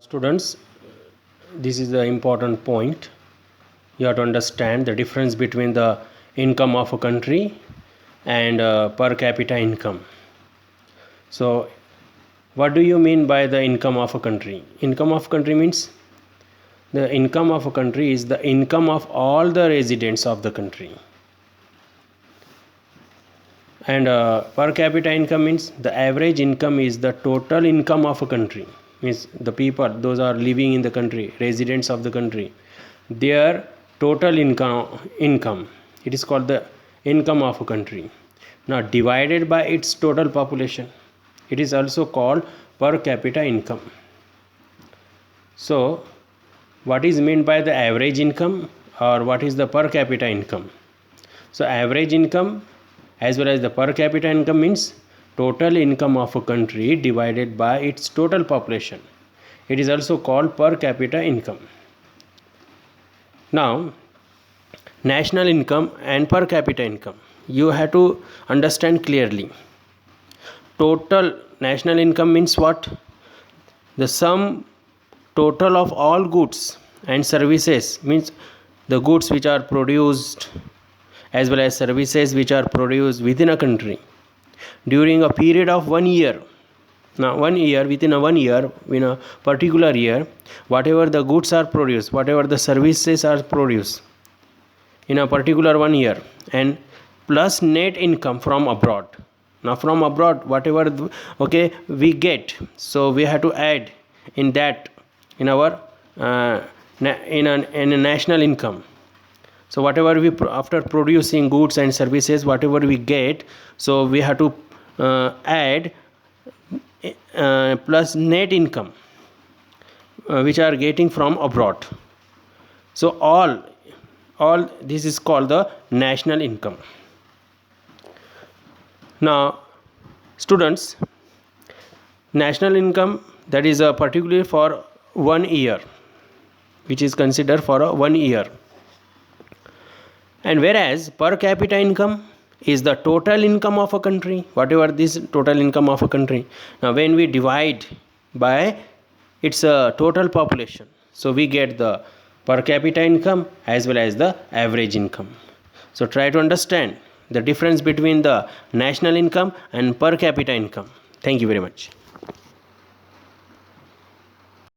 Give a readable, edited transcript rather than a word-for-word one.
Students, this is the important point. You have to understand the difference between the income of a country and per capita income. So what do you mean by the income of a country? Income of country means the income of a country is the income of all the residents of the country. And per capita income means the average income is the total income of a country, means the people those are living in the country, residents of the country, their total income, it is called the income of a country. Now divided by its total population, it is also called per capita income. So what is meant by the average income, or what is the per capita income? So average income as well as the per capita income means total income of a country divided by its total population. It is also called per capita income. Now national income and per capita income, you have to understand clearly. Total national income means what? The sum total of all goods and services, means the goods which are produced as well as services which are produced within a country during a period of 1 year. Now within a 1 year, in a particular year, whatever the goods are produced, whatever the services are produced in a particular 1 year, and plus net income from abroad. Now from abroad, whatever we get, so we have to add in that, in our in a national income. So whatever we after producing goods and services, whatever we get, so we have to add plus net income which are getting from abroad. So all this is called the national income. Now students, national income, that is particularly for 1 year, which is considered for a 1 year. And whereas per capita income is the total income of a country, whatever this total income of a country. Now when we divide by its total population, so we get the per capita income as well as the average income. So try to understand the difference between the national income and per capita income. Thank you very much.